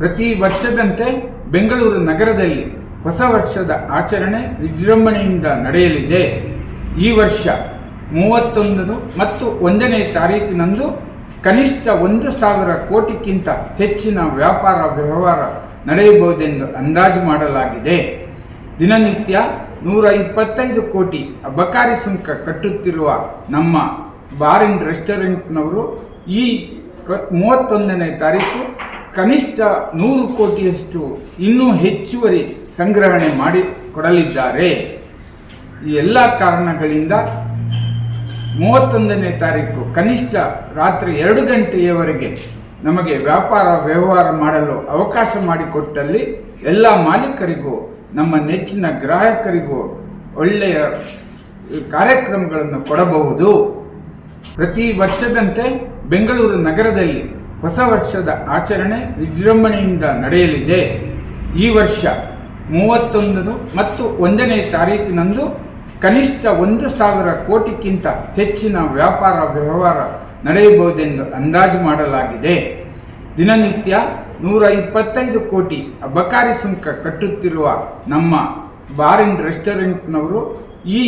ಪ್ರತಿ ವರ್ಷದಂತೆ ಬೆಂಗಳೂರು ನಗರದಲ್ಲಿ ಹೊಸ ವರ್ಷದ ಆಚರಣೆ ವಿಜೃಂಭಣೆಯಿಂದ ನಡೆಯಲಿದೆ. ಈ ವರ್ಷ 31 ಮತ್ತು 1ನೇ ತಾರೀಕಿನಂದು ಕನಿಷ್ಠ 1,000 ಕೋಟಿಗಿಂತ ಹೆಚ್ಚಿನ ವ್ಯಾಪಾರ ವ್ಯವಹಾರ ನಡೆಯಬಹುದೆಂದು ಅಂದಾಜು ಮಾಡಲಾಗಿದೆ. ದಿನನಿತ್ಯ 125 ಕೋಟಿ ಅಬಕಾರಿ ಸುಂಕ ಕಟ್ಟುತ್ತಿರುವ ನಮ್ಮ ಬಾರ್ ಅಂಡ್ ರೆಸ್ಟೋರೆಂಟ್ನವರು ಈ 31ನೇ ತಾರೀಕು ಕನಿಷ್ಠ 100 ಕೋಟಿಯಷ್ಟು ಇನ್ನೂ ಹೆಚ್ಚುವರಿ ಸಂಗ್ರಹಣೆ ಮಾಡಿ ಕೊಡಲಿದ್ದಾರೆ. ಈ ಎಲ್ಲ ಕಾರಣಗಳಿಂದ 31ನೇ ತಾರೀಕು ಕನಿಷ್ಠ ರಾತ್ರಿ 2 ಗಂಟೆಯವರೆಗೆ ನಮಗೆ ವ್ಯಾಪಾರ ವ್ಯವಹಾರ ಮಾಡಲು ಅವಕಾಶ ಮಾಡಿಕೊಟ್ಟಲ್ಲಿ ಎಲ್ಲ ಮಾಲೀಕರಿಗೂ ನಮ್ಮ ನೆಚ್ಚಿನ ಗ್ರಾಹಕರಿಗೂ ಒಳ್ಳೆಯ ಕಾರ್ಯಕ್ರಮಗಳನ್ನು ಕೊಡಬಹುದು. ಪ್ರತಿ ವರ್ಷದಂತೆ ಬೆಂಗಳೂರು ನಗರದಲ್ಲಿ ಹೊಸ ವರ್ಷದ ಆಚರಣೆ ವಿಜೃಂಭಣೆಯಿಂದ ನಡೆಯಲಿದೆ. ಈ ವರ್ಷ 31 ಮತ್ತು 1ನೇ ತಾರೀಕಿನಂದು ಕನಿಷ್ಠ 1,000 ಕೋಟಿಗಿಂತ ಹೆಚ್ಚಿನ ವ್ಯಾಪಾರ ವ್ಯವಹಾರ ನಡೆಯಬಹುದೆಂದು ಅಂದಾಜು ಮಾಡಲಾಗಿದೆ. ದಿನನಿತ್ಯ 125 ಕೋಟಿ ಅಬಕಾರಿ ಸುಂಕ ಕಟ್ಟುತ್ತಿರುವ ನಮ್ಮ ಬಾರ್ ಅಂಡ್ ರೆಸ್ಟೋರೆಂಟ್ನವರು ಈ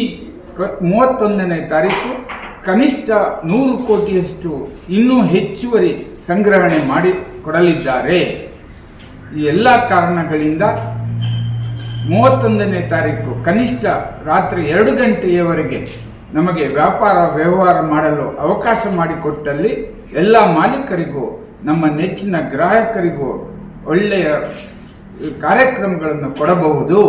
31ನೇ ತಾರೀಕು ಕನಿಷ್ಠ 100 ಕೋಟಿಯಷ್ಟು ಇನ್ನೂ ಹೆಚ್ಚುವರಿ ಸಂಗ್ರಹಣೆ ಮಾಡಿ ಕೊಡಲಿದ್ದಾರೆ. ಈ ಎಲ್ಲ ಕಾರಣಗಳಿಂದ 31ನೇ ತಾರೀಕು ಕನಿಷ್ಠ ರಾತ್ರಿ 2 ಗಂಟೆಯವರೆಗೆ ನಮಗೆ ವ್ಯಾಪಾರ ವ್ಯವಹಾರ ಮಾಡಲು ಅವಕಾಶ ಮಾಡಿಕೊಟ್ಟಲ್ಲಿ ಎಲ್ಲ ಮಾಲೀಕರಿಗೂ ನಮ್ಮ ನೆಚ್ಚಿನ ಗ್ರಾಹಕರಿಗೂ ಒಳ್ಳೆಯ ಕಾರ್ಯಕ್ರಮಗಳನ್ನು ಕೊಡಬಹುದು.